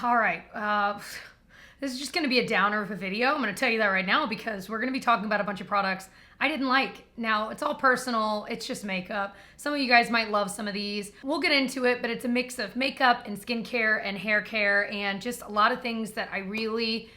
All right. This is just going to be a downer of a video. I'm going to tell you that right now because we're going to be talking about a bunch of products I didn't like. Now, it's all personal. It's just makeup. Some of you guys might love some of these. We'll get into it, but it's a mix of makeup and skincare and hair care and just a lot of things that I really,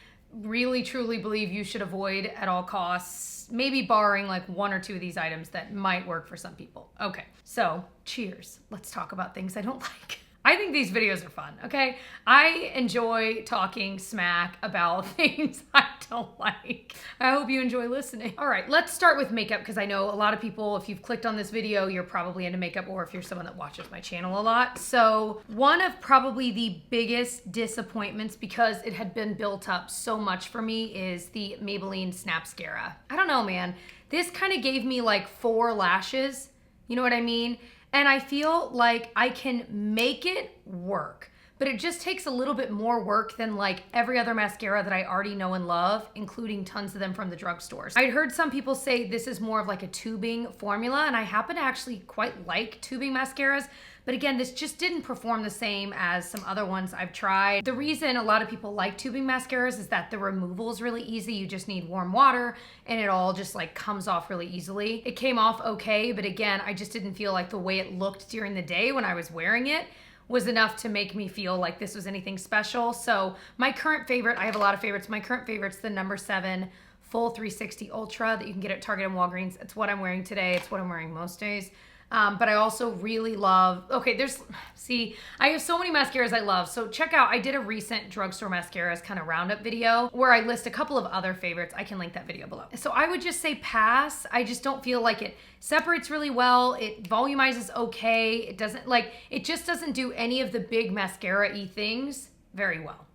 truly believe you should avoid at all costs. Maybe barring like one or two of these items that might work for some people. Okay, so cheers. Let's talk about things I don't like. I think these videos are fun, okay? I enjoy talking smack about things I don't like. I hope you enjoy listening. All right, let's start with makeup because I know a lot of people, if you've clicked on this video, you're probably into makeup or if you're someone that watches my channel a lot. So one of probably the biggest disappointments because it had been built up so much for me is the Maybelline Mascara. I don't know, man. This kind of gave me like 4 lashes. You know what I mean? And I feel like I can make it work, but it just takes a little bit more work than like every other mascara that I already know and love, including tons of them from the drugstores. I'd heard some people say this is more of like a tubing formula, and I happen to actually quite like tubing mascaras. But again, this just didn't perform the same as some other ones I've tried. The reason a lot of people like tubing mascaras is that the removal is really easy. You just need warm water and it all just like comes off really easily. It came off okay, but again, I just didn't feel like the way it looked during the day when I was wearing it was enough to make me feel like this was anything special. So my current favorite, I have a lot of favorites. My current favorite's the number 7 Full 360 Ultra that you can get at Target and Walgreens. It's what I'm wearing today. It's what I'm wearing most days. But I also really love, I have so many mascaras I love. So check out, I did a recent drugstore mascaras kind of roundup video where I list a couple of other favorites. I can link that video below. So I would just say pass. I just don't feel like it separates really well. It volumizes okay. It just doesn't do any of the big mascara-y things very well.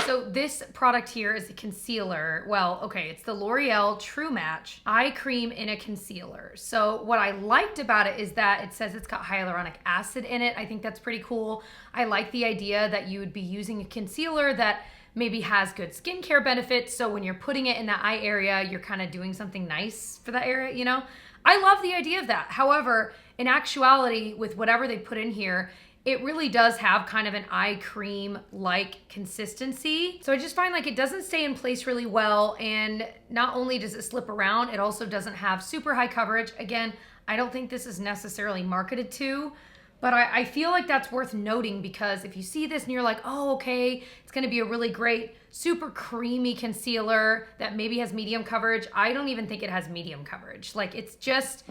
So this product here is a concealer. Well, okay, it's the L'Oreal True Match Eye Cream in a Concealer. So what I liked about it is that it says it's got hyaluronic acid in it. I think that's pretty cool. I like the idea that you would be using a concealer that maybe has good skincare benefits. So when you're putting it in that eye area, you're kind of doing something nice for that area, you know? I love the idea of that. However, in actuality, with whatever they put in here, it really does have kind of an eye cream-like consistency. So I just find like it doesn't stay in place really well, and not only does it slip around, it also doesn't have super high coverage. Again, I don't think this is necessarily marketed to, but I feel like that's worth noting because if you see this and you're like, oh, okay, it's gonna be a really great, super creamy concealer that maybe has medium coverage. I don't even think it has medium coverage. Like it's just,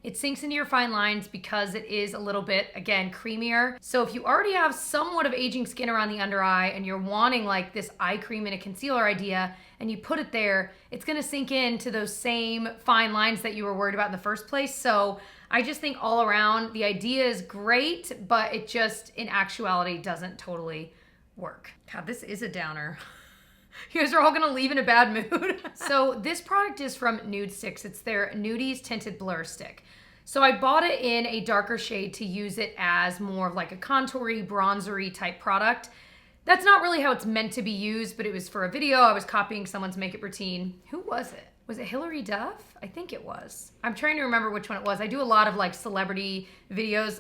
It sinks into your fine lines because it is a little bit, again, creamier. So if you already have somewhat of aging skin around the under eye and you're wanting like this eye cream in a concealer idea and you put it there, it's gonna sink into those same fine lines that you were worried about in the first place. So I just think all around the idea is great, but it just in actuality doesn't totally work. God, this is a downer. You guys are all gonna leave in a bad mood. So this product is from Nude Sticks. It's their Nudies Tinted Blur Stick. So I bought it in a darker shade to use it as more of like a contoury, bronzery type product. That's not really how it's meant to be used, but it was for a video. I was copying someone's makeup routine. Who was it? Was it Hilary Duff? I think it was. I'm trying to remember which one it was. I do a lot of like celebrity videos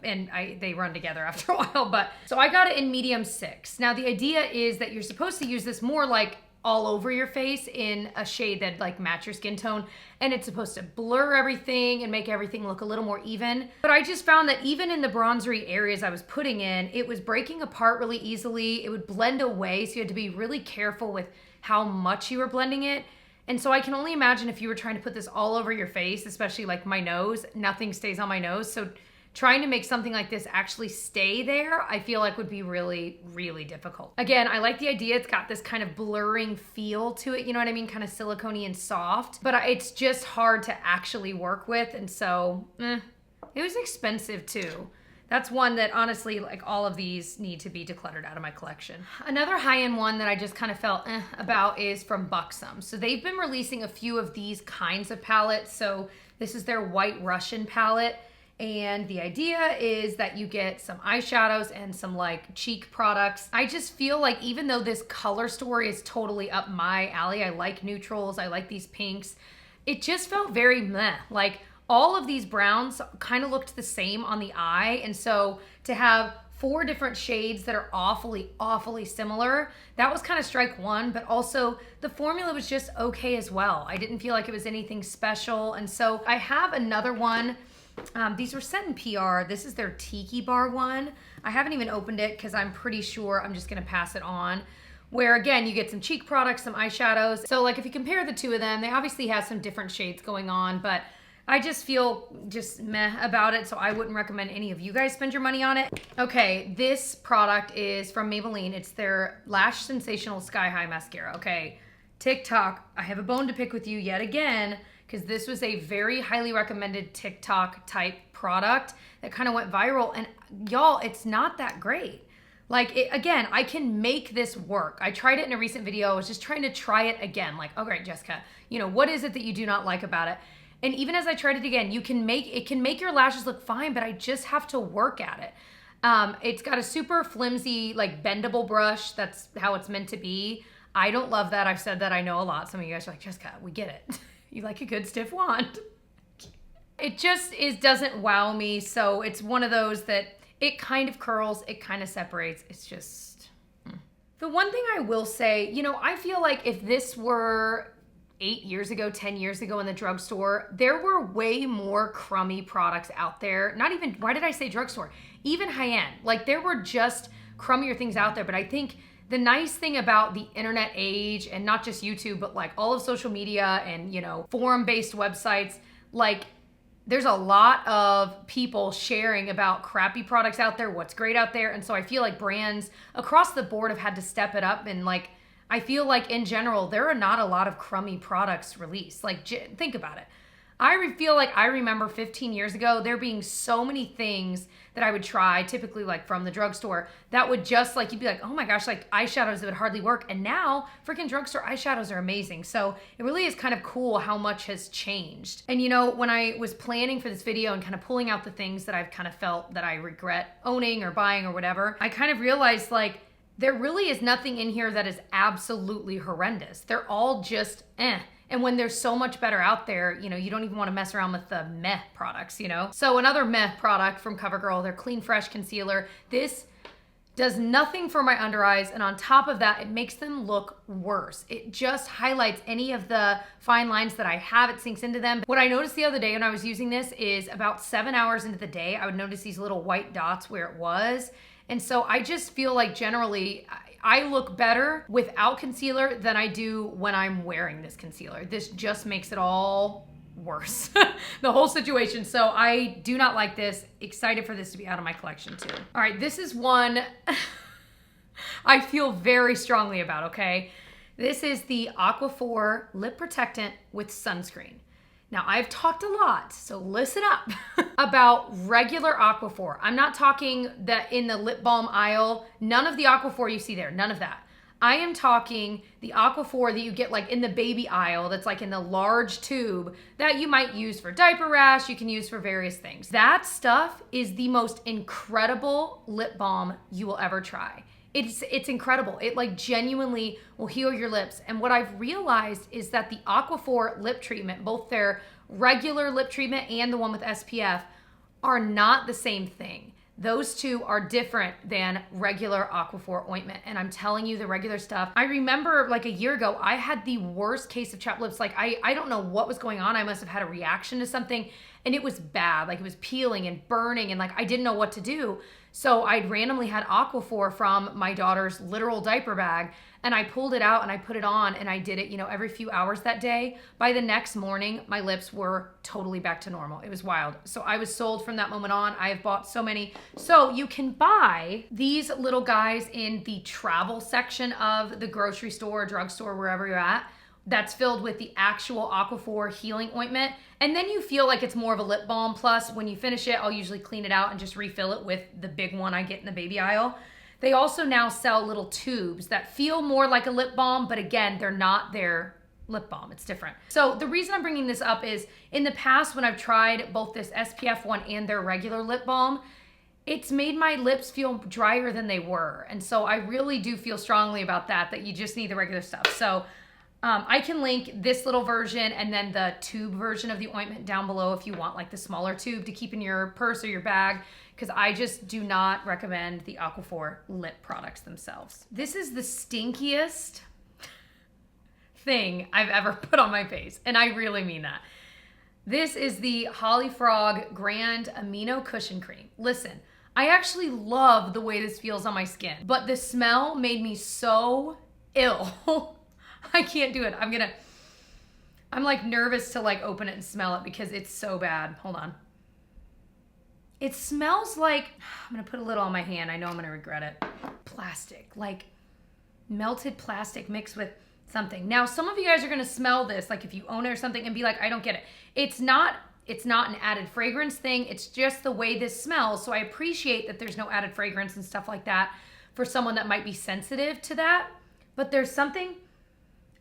and they run together after a while. But so I got it in medium 6. Now the idea is that you're supposed to use this more like all over your face in a shade that like match your skin tone. And it's supposed to blur everything and make everything look a little more even. But I just found that even in the bronzery areas I was putting in, it was breaking apart really easily. It would blend away. So you had to be really careful with how much you were blending it. And so I can only imagine if you were trying to put this all over your face, especially like my nose, nothing stays on my nose. So trying to make something like this actually stay there, I feel like would be really, really difficult. Again, I like the idea. It's got this kind of blurring feel to it. You know what I mean? Kind of silicone-y and soft, but it's just hard to actually work with. And so, it was expensive too. That's one that honestly, like all of these need to be decluttered out of my collection. Another high-end one that I just kind of felt about is from Buxom. So they've been releasing a few of these kinds of palettes. So this is their White Russian palette. And the idea is that you get some eyeshadows and some like cheek products. I just feel like even though this color story is totally up my alley, I like neutrals, I like these pinks, it just felt very meh. Like all of these browns kind of looked the same on the eye. And so to have 4 different shades that are awfully similar. That was kind of strike one, but also the formula was just okay as well. I didn't feel like it was anything special. And so I have another one. These were sent in PR. This is their Tiki Bar one. I haven't even opened it because I'm pretty sure I'm just gonna pass it on. Where again, you get some cheek products, some eyeshadows. So like if you compare the two of them, they obviously have some different shades going on, but I just feel just meh about it, so I wouldn't recommend any of you guys spend your money on it. Okay, this product is from Maybelline. It's their Lash Sensational Sky High Mascara. Okay, TikTok, I have a bone to pick with you yet again, because this was a very highly recommended TikTok type product that kind of went viral, and y'all, it's not that great. Like, again, I can make this work. I tried it in a recent video. I was just trying to try it again. Like, okay, Jessica, you know, what is it that you do not like about it? And even as I tried it again, it can make your lashes look fine, but I just have to work at it. It's got a super flimsy, like bendable brush. That's how it's meant to be. I don't love that. I've said that, I know a lot. Some of you guys are like, Jessica, we get it. You like a good stiff wand. It just doesn't wow me. So it's one of those that it kind of curls, it kind of separates. It's just, The one thing I will say, you know, I feel like if this were 8 years ago, 10 years ago in the drugstore, there were way more crummy products out there. Not even, why did I say drugstore? Even high-end. Like there were just crummier things out there. But I think the nice thing about the internet age, and not just YouTube, but like all of social media and, you know, forum-based websites, like there's a lot of people sharing about crappy products out there, what's great out there. And so I feel like brands across the board have had to step it up, and like, I feel like in general, there are not a lot of crummy products released. Like, think about it. I feel like I remember 15 years ago, there being so many things that I would try, typically like from the drugstore, that would just like, you'd be like, oh my gosh, like eyeshadows that would hardly work. And now freaking drugstore eyeshadows are amazing. So it really is kind of cool how much has changed. And you know, when I was planning for this video and kind of pulling out the things that I've kind of felt that I regret owning or buying or whatever, I kind of realized like, there really is nothing in here that is absolutely horrendous. They're all just eh. And when there's so much better out there, you know, you don't even want to mess around with the meh products, you know? So another meh product from CoverGirl, their Clean Fresh Concealer. This does nothing for my under eyes, and on top of that, it makes them look worse. It just highlights any of the fine lines that I have. It sinks into them. What I noticed the other day when I was using this is about 7 hours into the day, I would notice these little white dots where it was. And so I just feel like generally I look better without concealer than I do when I'm wearing this concealer. This just makes it all worse, the whole situation. So I do not like this. Excited for this to be out of my collection too. All right, this is one I feel very strongly about, okay? This is the Aquaphor Lip Protectant with Sunscreen. Now, I've talked a lot, so listen up, about regular Aquaphor. I'm not talking that in the lip balm aisle, none of the Aquaphor you see there, none of that. I am talking the Aquaphor that you get like in the baby aisle, that's like in the large tube that you might use for diaper rash, you can use for various things. That stuff is the most incredible lip balm you will ever try. It's incredible. It like genuinely will heal your lips. And what I've realized is that the Aquaphor lip treatment, both their regular lip treatment and the one with SPF, are not the same thing. Those two are different than regular Aquaphor ointment. And I'm telling you, the regular stuff, I remember like a year ago, I had the worst case of chapped lips. Like I don't know what was going on. I must have had a reaction to something, and it was bad. Like it was peeling and burning, and like I didn't know what to do. So I'd randomly had Aquaphor from my daughter's literal diaper bag, and I pulled it out and I put it on, and I did it, you know, every few hours that day. By the next morning, my lips were totally back to normal. It was wild. So I was sold from that moment on. I have bought so many. So you can buy these little guys in the travel section of the grocery store, drugstore, wherever you're at. That's filled with the actual Aquaphor healing ointment. And then you feel like it's more of a lip balm. Plus, when you finish it, I'll usually clean it out and just refill it with the big one I get in the baby aisle. They also now sell little tubes that feel more like a lip balm, but again, they're not their lip balm. It's different. So the reason I'm bringing this up is in the past when I've tried both this SPF one and their regular lip balm, it's made my lips feel drier than they were. And so I really do feel strongly about that you just need the regular stuff. So I can link this little version and then the tube version of the ointment down below if you want like the smaller tube to keep in your purse or your bag, because I just do not recommend the Aquaphor lip products themselves. This is the stinkiest thing I've ever put on my face, and I really mean that. This is the Holly Frog Grand Amino Cushion Cream. Listen, I actually love the way this feels on my skin, but the smell made me so ill. I can't do it. I'm like nervous to like open it and smell it because it's so bad. Hold on. It smells like, I'm gonna put a little on my hand. I know I'm gonna regret it. Plastic, like melted plastic mixed with something. Now, some of you guys are gonna smell this, like if you own it or something, and be like, I don't get it. It's not an added fragrance thing. It's just the way this smells. So I appreciate that there's no added fragrance and stuff like that for someone that might be sensitive to that. But there's something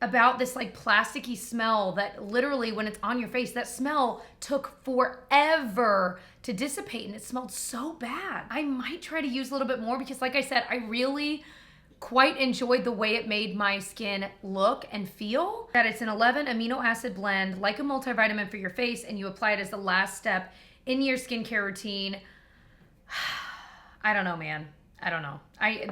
about this like plasticky smell that literally when it's on your face, that smell took forever to dissipate and it smelled so bad. I might try to use a little bit more because like I said, I really quite enjoyed the way it made my skin look and feel. That it's an 11 amino acid blend, like a multivitamin for your face, and you apply it as the last step in your skincare routine. I don't know, man. I don't know.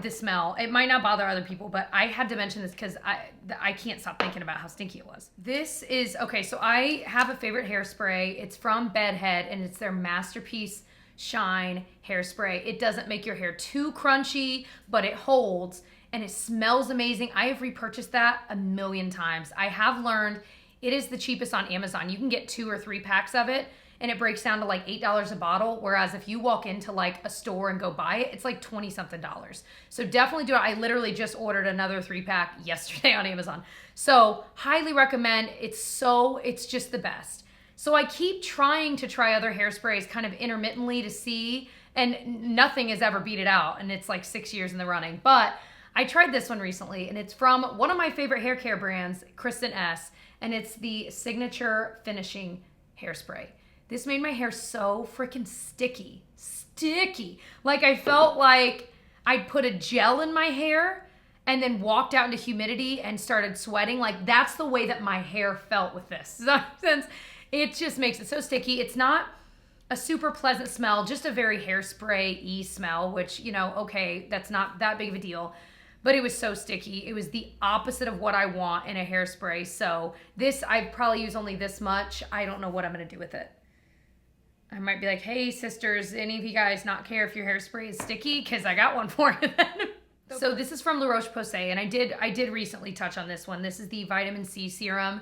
The smell, it might not bother other people, but I had to mention this because I can't stop thinking about how stinky it was. This is, okay, so I have a favorite hairspray. It's from Bedhead, and it's their Masterpiece Shine hairspray. It doesn't make your hair too crunchy, but it holds, and it smells amazing. I have repurchased that a million times. I have learned it is the cheapest on Amazon. You can get 2 or 3 packs of it, and it breaks down to like $8 a bottle, whereas if you walk into like a store and go buy it, it's like 20 something dollars. So definitely do it. I literally just ordered another 3-pack yesterday on Amazon. So highly recommend. It's just the best. So I keep trying to try other hairsprays kind of intermittently to see, and nothing has ever beat it out, and it's like 6 years in the running. But I tried this one recently, and it's from one of my favorite hair care brands, Kristen S., and it's the Signature Finishing Hairspray. This made my hair so freaking sticky. Like I felt like I'd put a gel in my hair and then walked out into humidity and started sweating. Like that's the way that my hair felt with this. Does that make sense? It just makes it so sticky. It's not a super pleasant smell, just a very hairspray-y smell, which, you know, okay, that's not that big of a deal. But it was so sticky. It was the opposite of what I want in a hairspray. So this, I'd probably use only this much. I don't know what I'm gonna do with it. I might be like, hey sisters, any of you guys not care if your hairspray is sticky? Because I got one for you then. So this is from Roche Posay, and I did recently touch on this one. This is the vitamin C serum.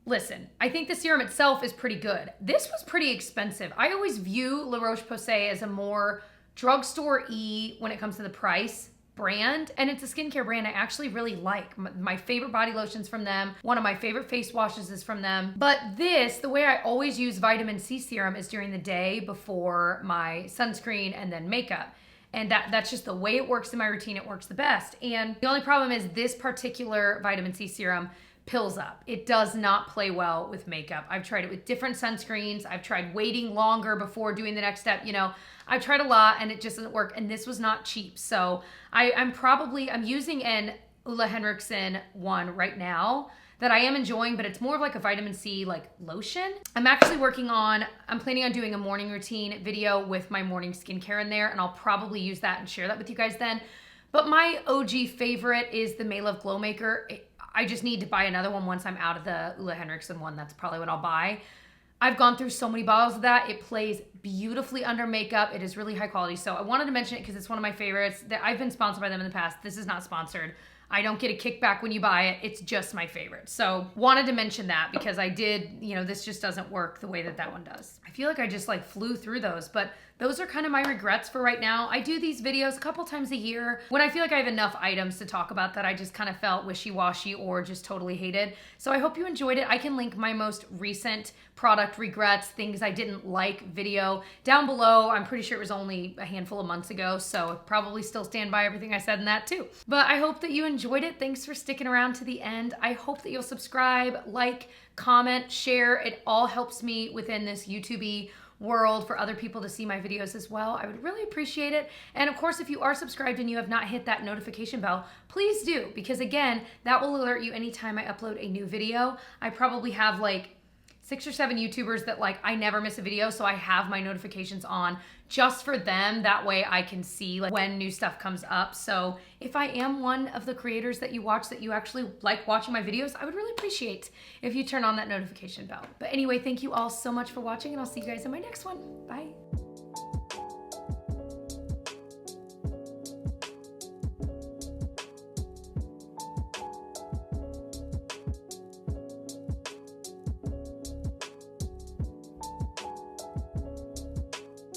Listen, I think the serum itself is pretty good. This was pretty expensive. I always view La Roche-Posay as a more drugstore-y when it comes to the price brand, and it's a skincare brand I actually really like. My favorite body lotions from them. One of my favorite face washes is from them. But this, the way I always use vitamin C serum is during the day before my sunscreen and then makeup. And that's just the way it works in my routine. It works the best. And the only problem is this particular vitamin C serum pills up. It does not play well with makeup. I've tried it with different sunscreens. I've tried waiting longer before doing the next step. You know, I've tried a lot and it just doesn't work. And this was not cheap. So I'm using an Ulla Henriksen one right now that I am enjoying, but it's more of like a vitamin C like lotion. I'm planning on doing a morning routine video with my morning skincare in there, and I'll probably use that and share that with you guys then. But my OG favorite is the May Love Glow Maker. I just need to buy another one once I'm out of the Ulla Henriksen one. That's probably what I'll buy. I've gone through so many bottles of that. It plays beautifully under makeup. It is really high quality. So I wanted to mention it because it's one of my favorites. I've been sponsored by them in the past. This is not sponsored. I don't get a kickback when you buy it. It's just my favorite. So wanted to mention that because this just doesn't work the way that one does. I feel like I just like flew through those, but those are kind of my regrets for right now. I do these videos a couple times a year when I feel like I have enough items to talk about that I just kind of felt wishy-washy or just totally hated. So I hope you enjoyed it. I can link my most recent product regrets, things I didn't like video down below. I'm pretty sure it was only a handful of months ago, so I probably still stand by everything I said in that too. But I hope that you enjoyed it. Thanks for sticking around to the end. I hope that you'll subscribe, like, comment, share. It all helps me within this YouTube-y world for other people to see my videos as well. I would really appreciate it. And of course, if you are subscribed and you have not hit that notification bell, please do, because again, that will alert you anytime I upload a new video. I probably have like 6 or 7 YouTubers that like I never miss a video, so I have my notifications on just for them. That way I can see like when new stuff comes up. So if I am one of the creators that you watch that you actually like watching my videos, I would really appreciate if you turn on that notification bell. But anyway, thank you all so much for watching, and I'll see you guys in my next one. Bye.